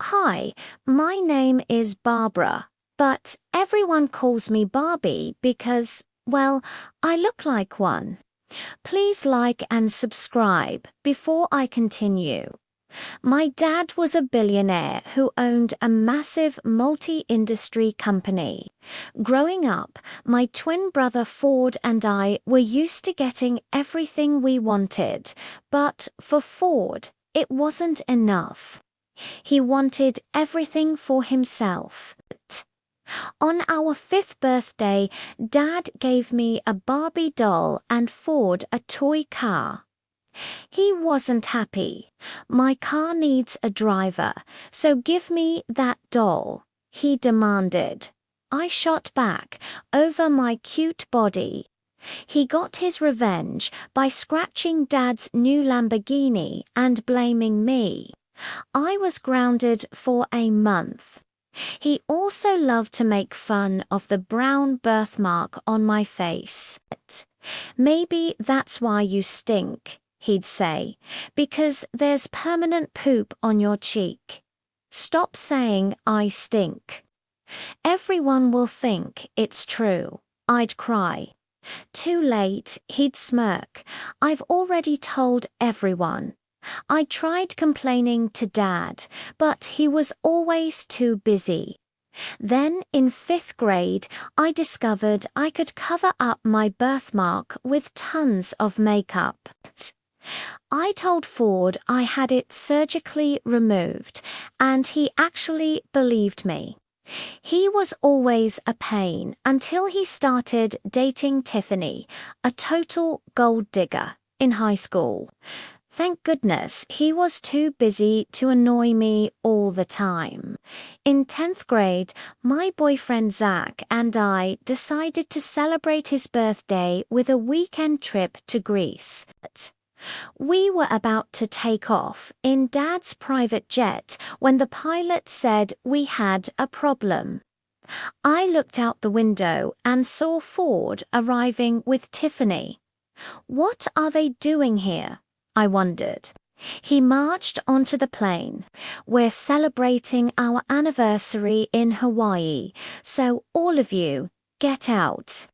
Hi, my name is Barbara, but everyone calls me Barbie because, well, I look like one. Please like and subscribe before I continue. My dad was a billionaire who owned a massive multi-industry company. Growing up, my twin brother Ford and I were used to getting everything we wanted, but for Ford, it wasn't enough. He wanted everything for himself. On our 5th birthday, Dad gave me a Barbie doll and Ford a toy car. He wasn't happy. My car needs a driver, so give me that doll, he demanded. I shot back over my cute body. He got his revenge by scratching Dad's new Lamborghini and blaming me. I was grounded for a month. He also loved to make fun of the brown birthmark on my face. Maybe that's why you stink, he'd say, because there's permanent poop on your cheek. Stop saying I stink. Everyone will think it's true, I'd cry. Too late, he'd smirk. I've already told everyone. I tried complaining to Dad, but he was always too busy. Then, in 5th grade, I discovered I could cover up my birthmark with tons of makeup. I told Ford I had it surgically removed, and he actually believed me. He was always a pain until he started dating Tiffany, a total gold digger, in high school. Thank goodness he was too busy to annoy me all the time. In 10th grade, my boyfriend Zach and I decided to celebrate his birthday with a weekend trip to Greece. We were about to take off in Dad's private jet when the pilot said we had a problem. I looked out the window and saw Ford arriving with Tiffany. What are they doing here? I wondered. He marched onto the plane. We're celebrating our anniversary in Hawaii, so all of you, get out.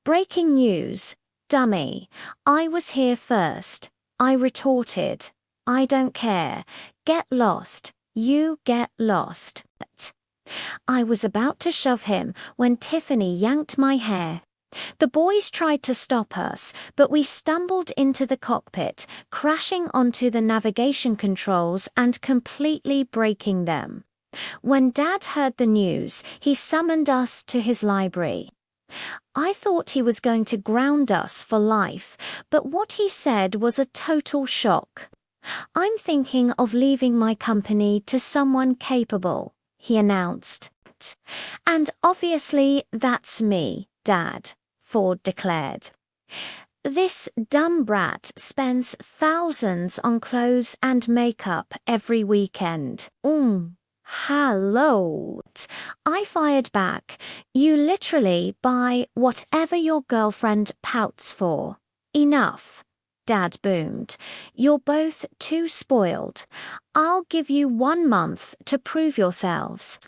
Breaking news. Dummy. I was here first. I retorted. I don't care. Get lost. You get lost. I was about to shove him when Tiffany yanked my hair. The boys tried to stop us, but we stumbled into the cockpit, crashing onto the navigation controls and completely breaking them. When Dad heard the news, he summoned us to his library. I thought he was going to ground us for life, but what he said was a total shock. I'm thinking of leaving my company to someone capable, he announced. And obviously that's me, Dad, Ford declared. This dumb brat spends thousands on clothes and makeup every weekend. Hello. I fired back. You literally buy whatever your girlfriend pouts for. Enough, Dad boomed. You're both too spoiled. I'll give you 1 month to prove yourselves.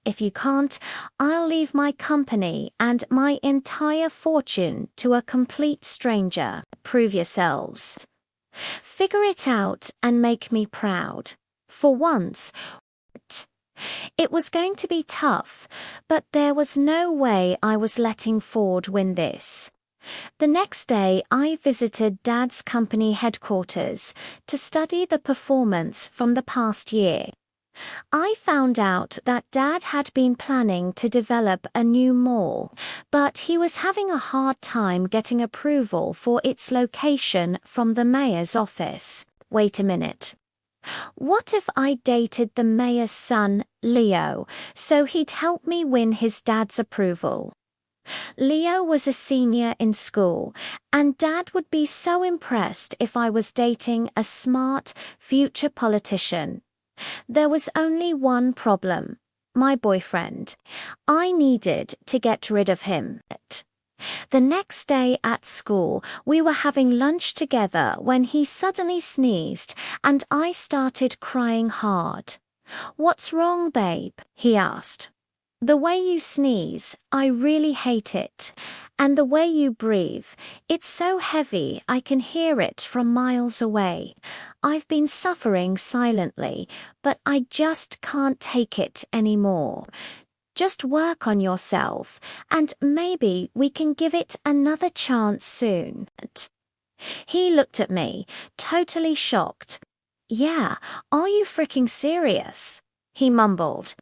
If you can't, I'll leave my company and my entire fortune to a complete stranger. Prove yourselves. Figure it out and make me proud. For once. It was going to be tough, but there was no way I was letting Ford win this. The next day, I visited Dad's company headquarters to study the performance from the past year. I found out that Dad had been planning to develop a new mall, but he was having a hard time getting approval for its location from the mayor's office. Wait a minute. What if I dated the mayor's son, Leo, so he'd help me win his dad's approval? Leo was a senior in school, and Dad would be so impressed if I was dating a smart, future politician. There was only one problem. My boyfriend. I needed to get rid of him. The next day at school, we were having lunch together when he suddenly sneezed, and I started crying hard. "What's wrong, babe?" he asked. "The way you sneeze, I really hate it. And the way you breathe, it's so heavy I can hear it from miles away. I've been suffering silently, but I just can't take it anymore. Just work on yourself, and maybe we can give it another chance soon." He looked at me, totally shocked. "Yeah, are you freaking serious?" he mumbled.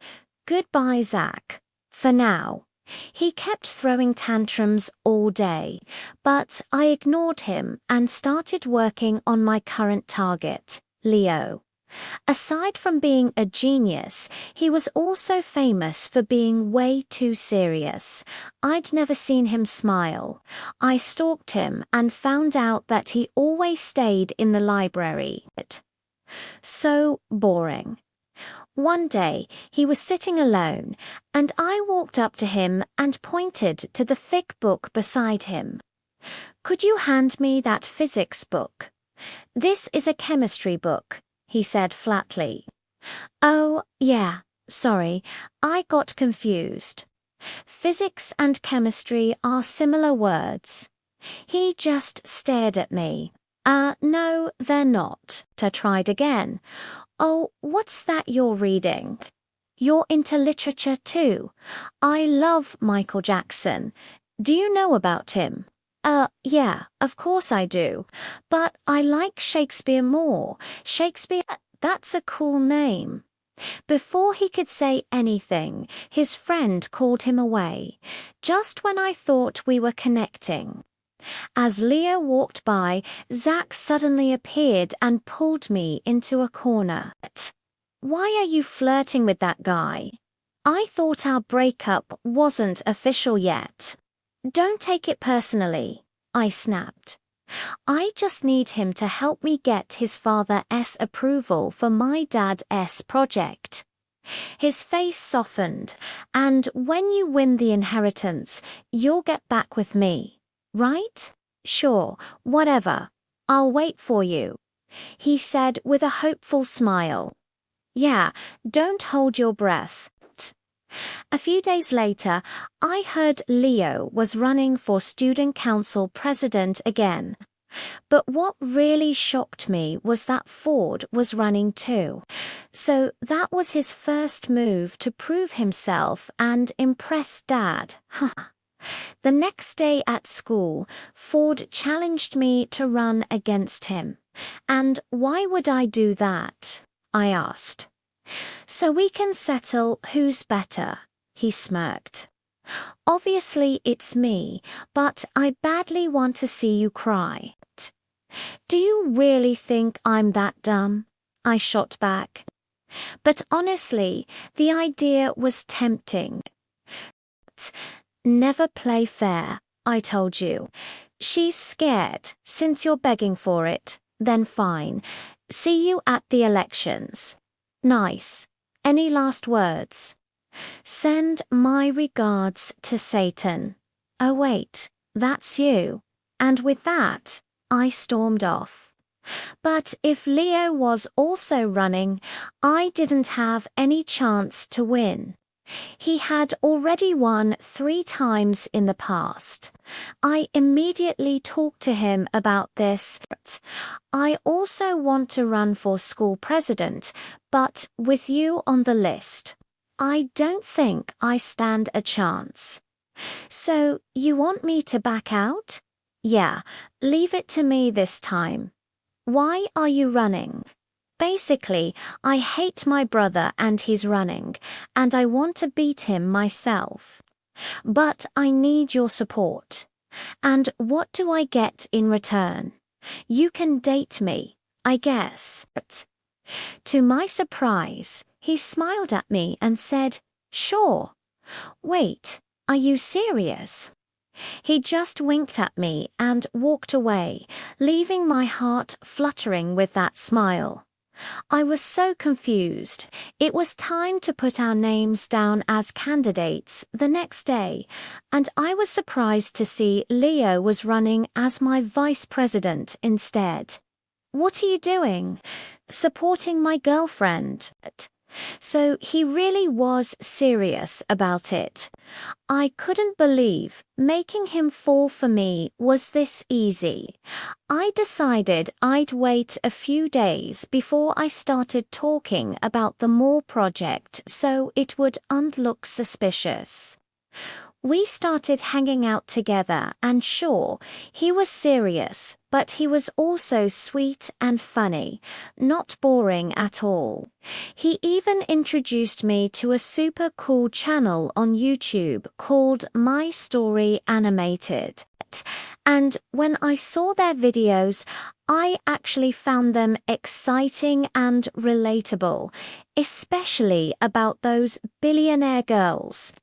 "Goodbye, Zach. For now." He kept throwing tantrums all day, but I ignored him and started working on my current target, Leo. Aside from being a genius, he was also famous for being way too serious. I'd never seen him smile. I stalked him and found out that he always stayed in the library. So boring. One day, he was sitting alone, and I walked up to him and pointed to the thick book beside him. "Could you hand me that physics book?" "This is a chemistry book," he said flatly. "Oh, yeah, sorry, I got confused. Physics and chemistry are similar words." He just stared at me. No, they're not." I tried again. "Oh, what's that you're reading?" "You're into literature too. I love Michael Jackson. Do you know about him?" Yeah, of course I do. But I like Shakespeare more. Shakespeare, that's a cool name." Before he could say anything, his friend called him away, just when I thought we were connecting. As Leo walked by, Zach suddenly appeared and pulled me into a corner. "Why are you flirting with that guy? I thought our breakup wasn't official yet." "Don't take it personally," I snapped. "I just need him to help me get his father's approval for my dad's project." His face softened. "And when you win the inheritance, you'll get back with me, right?" "Sure, whatever. I'll wait for you," he said with a hopeful smile. "Yeah, don't hold your breath." A few days later, I heard Leo was running for student council president again. But what really shocked me was that Ford was running too. So that was his first move to prove himself and impress Dad. The next day at school, Ford challenged me to run against him. "And why would I do that?" I asked. "So we can settle who's better," he smirked. "Obviously it's me, but I badly want to see you cry." "Do you really think I'm that dumb?" I shot back. But honestly, the idea was tempting. "Never play fair, I told you. She's scared, since you're begging for it, then fine. See you at the elections." "Nice. Any last words?" "Send my regards to Satan." "Oh wait, that's you." And with that, I stormed off. But if Leo was also running, I didn't have any chance to win. He had already won 3 times in the past. I immediately talked to him about this. "I also want to run for school president, but with you on the list, I don't think I stand a chance." "So you want me to back out?" "Yeah, leave it to me this time." "Why are you running?" "Basically, I hate my brother and he's running, and I want to beat him myself. But I need your support. And what do I get in return? You can date me, I guess." To my surprise, he smiled at me and said, "Sure." "Wait, are you serious?" He just winked at me and walked away, leaving my heart fluttering with that smile. I was so confused. It was time to put our names down as candidates the next day, and I was surprised to see Leo was running as my vice president instead. "What are you doing?" "Supporting my girlfriend." So he really was serious about it. I couldn't believe making him fall for me was this easy. I decided I'd wait a few days before I started talking about the More project so it would look suspicious. We started hanging out together, and sure, he was serious, but he was also sweet and funny, not boring at all. He even introduced me to a super cool channel on YouTube called My Story Animated. And when I saw their videos, I actually found them exciting and relatable, especially about those billionaire girls.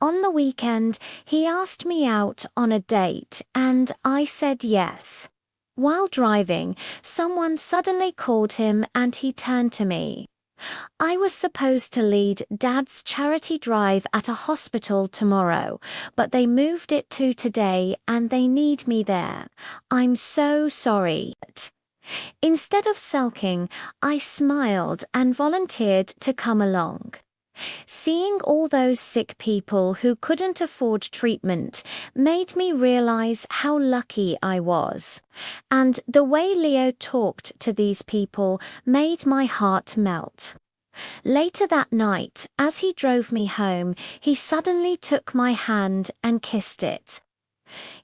On the weekend, he asked me out on a date, and I said yes. While driving, someone suddenly called him and he turned to me. I was supposed to lead Dad's charity drive at a hospital tomorrow, but they moved it to today and they need me there. I'm so sorry. Instead of sulking, I smiled and volunteered to come along. Seeing all those sick people who couldn't afford treatment made me realize how lucky I was. And the way Leo talked to these people made my heart melt. Later that night, as he drove me home, he suddenly took my hand and kissed it.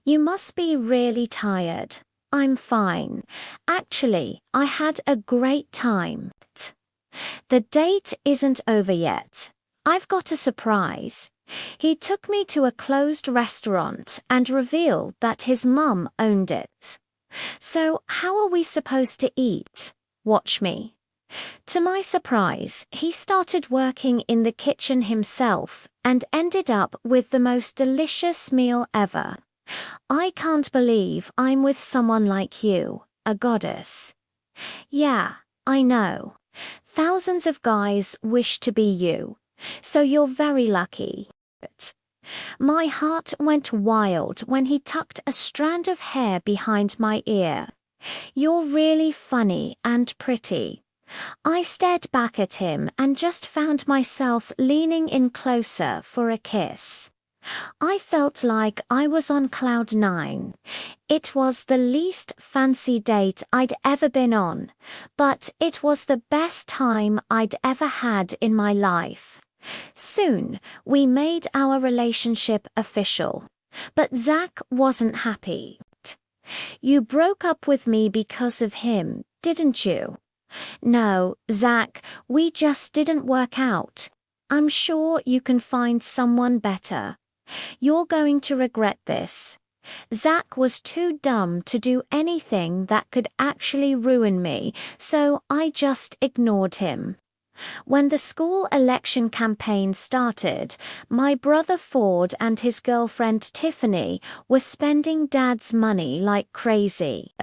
"You must be really tired." "I'm fine. Actually, I had a great time." The date isn't over yet. I've got a surprise. He took me to a closed restaurant and revealed that his mum owned it. So how are we supposed to eat? Watch me. To my surprise, he started working in the kitchen himself and ended up with the most delicious meal ever. I can't believe I'm with someone like you, a goddess. Yeah, I know. Thousands of guys wish to be you, so you're very lucky. My heart went wild when he tucked a strand of hair behind my ear. "You're really funny and pretty." I stared back at him and just found myself leaning in closer for a kiss. I felt like I was on cloud nine. It was the least fancy date I'd ever been on, but it was the best time I'd ever had in my life. Soon, we made our relationship official, but Zach wasn't happy. "You broke up with me because of him, didn't you?" "No, Zach, we just didn't work out. I'm sure you can find someone better. You're going to regret this." Zach was too dumb to do anything that could actually ruin me, so I just ignored him. When the school election campaign started, my brother Ford and his girlfriend Tiffany were spending Dad's money like crazy.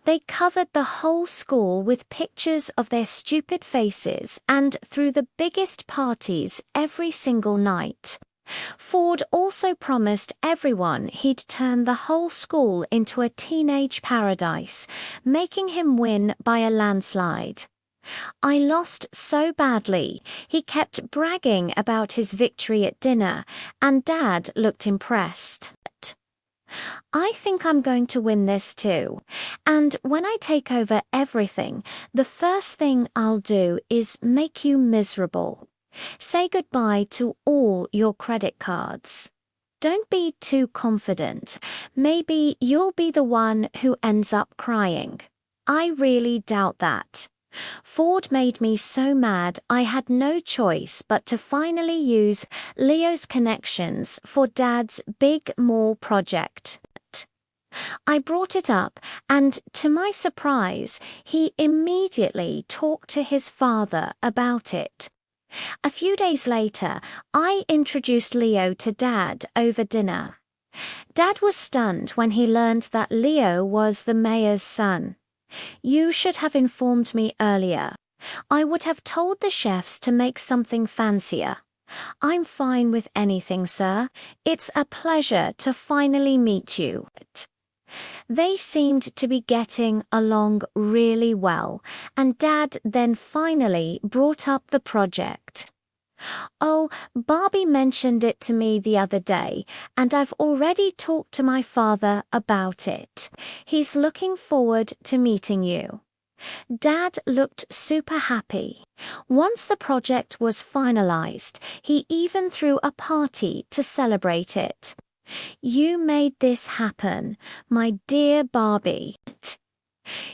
They covered the whole school with pictures of their stupid faces and threw the biggest parties every single night. Ford also promised everyone he'd turn the whole school into a teenage paradise, making him win by a landslide. I lost so badly, he kept bragging about his victory at dinner, and Dad looked impressed. "I think I'm going to win this too. And when I take over everything, the first thing I'll do is make you miserable. Say goodbye to all your credit cards. Don't be too confident. Maybe you'll be the one who ends up crying. I really doubt that." Ford made me so mad I had no choice but to finally use Leo's connections for Dad's big More project. I brought it up, and to my surprise, he immediately talked to his father about it. A few days later, I introduced Leo to Dad over dinner. Dad was stunned when he learned that Leo was the mayor's son. "You should have informed me earlier. I would have told the chefs to make something fancier." "I'm fine with anything, sir. It's a pleasure to finally meet you." They seemed to be getting along really well, and Dad then finally brought up the project. "Oh, Barbie mentioned it to me the other day, and I've already talked to my father about it. He's looking forward to meeting you." Dad looked super happy. Once the project was finalized, he even threw a party to celebrate it. "You made this happen, my dear Barbie.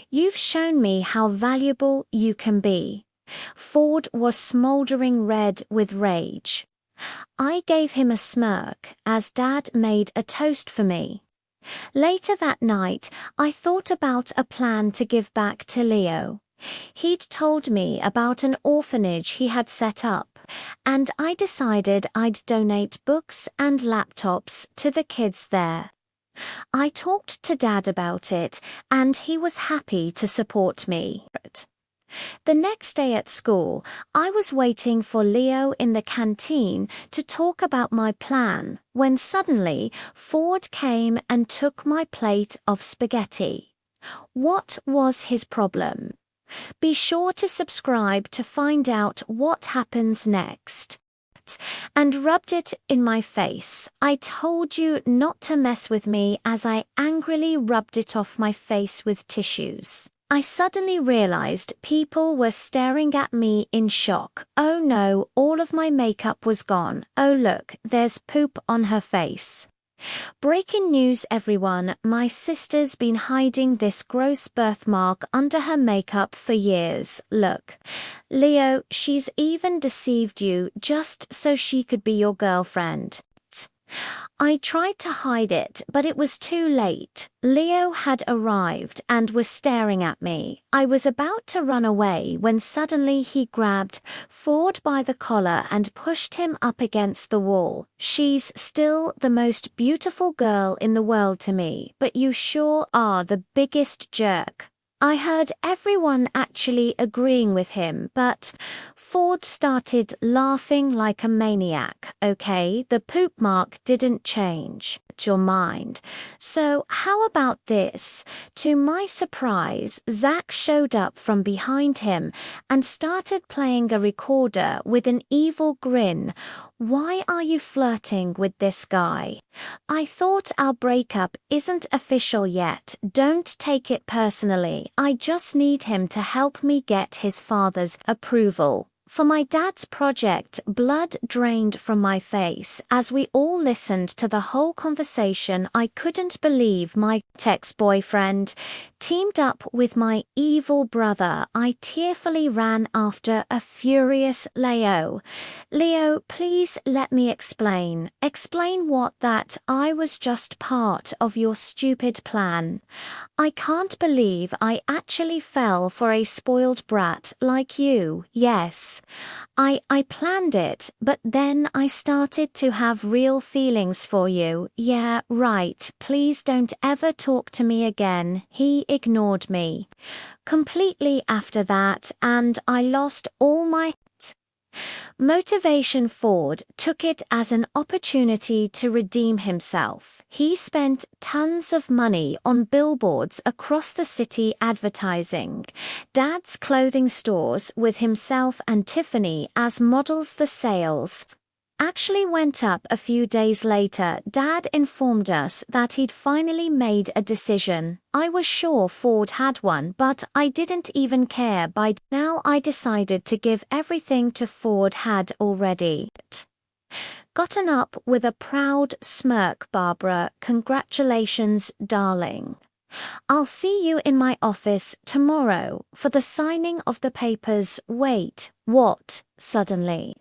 You've shown me how valuable you can be." Ford was smoldering red with rage. I gave him a smirk as Dad made a toast for me. Later that night, I thought about a plan to give back to Leo. He'd told me about an orphanage he had set up, and I decided I'd donate books and laptops to the kids there. I talked to Dad about it, and he was happy to support me. The next day at school, I was waiting for Leo in the canteen to talk about my plan when suddenly Ford came and took my plate of spaghetti. What was his problem? Be sure to subscribe to find out what happens next. And rubbed it in my face. I told you not to mess with me as I angrily rubbed it off my face with tissues. I suddenly realized people were staring at me in shock. Oh no, all of my makeup was gone. Oh look, there's poop on her face. Breaking news everyone, my sister's been hiding this gross birthmark under her makeup for years. Look. Leo, she's even deceived you just so she could be your girlfriend. I tried to hide it, but it was too late. Leo had arrived and was staring at me. I was about to run away when suddenly he grabbed Ford by the collar and pushed him up against the wall. "She's still the most beautiful girl in the world to me, but you sure are the biggest jerk." I heard everyone actually agreeing with him, but Ford started laughing like a maniac. "Okay, the poop mark didn't change your mind. So how about this?" To my surprise, Zach showed up from behind him and started playing a recorder with an evil grin. "Why are you flirting with this guy? I thought our breakup isn't official yet. Don't take it personally. I just need him to help me get his father's approval." For my dad's project, blood drained from my face as we all listened to the whole conversation. I couldn't believe my ex-boyfriend teamed up with my evil brother. I tearfully ran after a furious Leo. "Leo, please let me explain. Explain what that I was just part of your stupid plan. I can't believe I actually fell for a spoiled brat like you. Yes. I planned it, but then I started to have real feelings for you. Yeah, right. Please don't ever talk to me again." He ignored me completely after that, and I lost all my motivation. Ford took it as an opportunity to redeem himself. He spent tons of money on billboards across the city advertising Dad's clothing stores with himself and Tiffany as models. The sales actually went up a few days later. Dad informed us that he'd finally made a decision. I was sure Ford had one, but I didn't even care. By now I decided to give everything to Ford had already gotten up with a proud smirk. "Barbara, congratulations, darling. I'll see you in my office tomorrow for the signing of the papers." Wait, what? Suddenly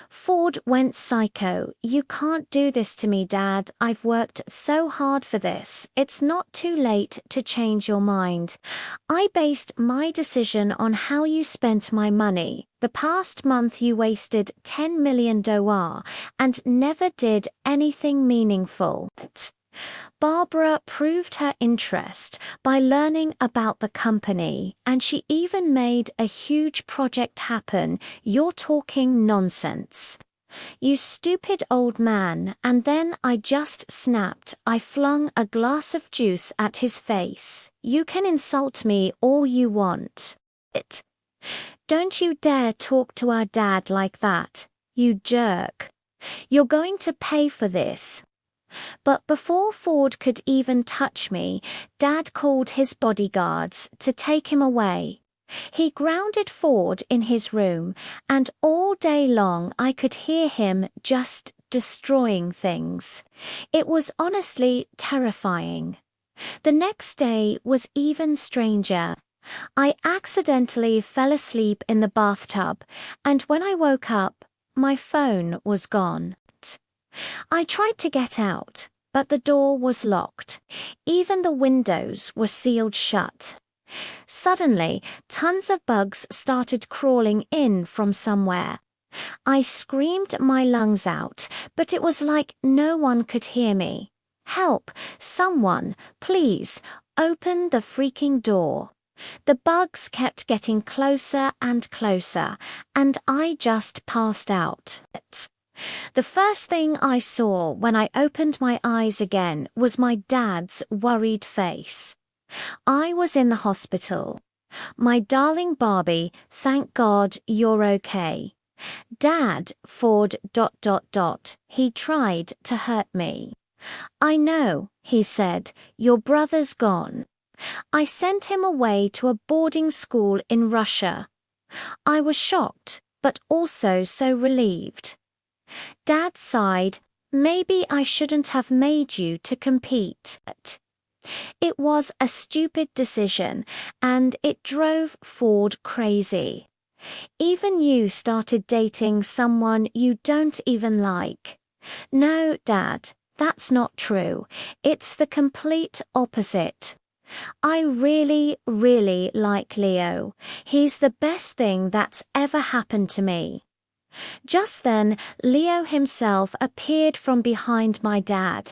Ford went psycho. "You can't do this to me, Dad. I've worked so hard for this. It's not too late to change your mind. I based my decision on how you spent my money. The past month you wasted $10 million and never did anything meaningful." Barbara proved her interest by learning about the company, and she even made a huge project happen. "You're talking nonsense." "You stupid old man," and then I just snapped. I flung a glass of juice at his face. "You can insult me all you want. It. Don't you dare talk to our dad like that, you jerk. You're going to pay for this." But before Ford could even touch me, Dad called his bodyguards to take him away. He grounded Ford in his room, and all day long I could hear him just destroying things. It was honestly terrifying. The next day was even stranger. I accidentally fell asleep in the bathtub, and when I woke up, my phone was gone. I tried to get out, but the door was locked. Even the windows were sealed shut. Suddenly, tons of bugs started crawling in from somewhere. I screamed my lungs out, but it was like no one could hear me. "Help! Someone, please, open the freaking door." The bugs kept getting closer and closer, and I just passed out. The first thing I saw when I opened my eyes again was my dad's worried face. I was in the hospital. "My darling Barbie, thank God you're okay." "Dad, Ford, ... he tried to hurt me." "I know," he said, "your brother's gone." I sent him away to a boarding school in Russia. I was shocked, but also so relieved. Dad sighed. "Maybe I shouldn't have made you to compete." It was a stupid decision, and it drove Ford crazy. "Even you started dating someone you don't even like." "No, Dad, that's not true. It's the complete opposite. I really, really like Leo. He's the best thing that's ever happened to me." Just then, Leo himself appeared from behind my dad.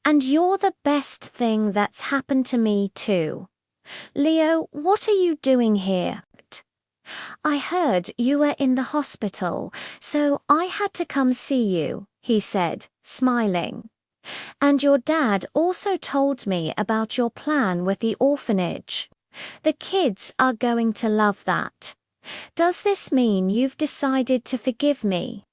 "And you're the best thing that's happened to me too." "Leo, what are you doing here?" "I heard you were in the hospital, so I had to come see you," he said, smiling. "And your dad also told me about your plan with the orphanage. The kids are going to love that. Does this mean you've decided to forgive me?"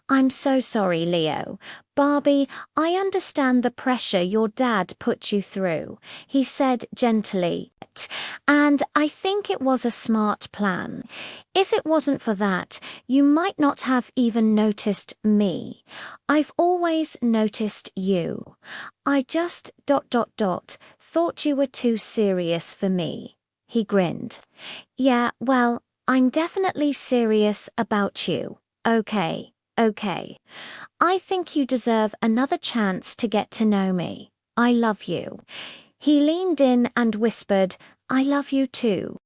"I'm so sorry, Leo. Barbie, I understand the pressure your dad put you through," he said gently. "And I think it was a smart plan. If it wasn't for that, you might not have even noticed me. I've always noticed you. I just ... thought you were too serious for me." He grinned. "Yeah, well, I'm definitely serious about you. Okay. I think you deserve another chance to get to know me. I love you." He leaned in and whispered, "I love you too."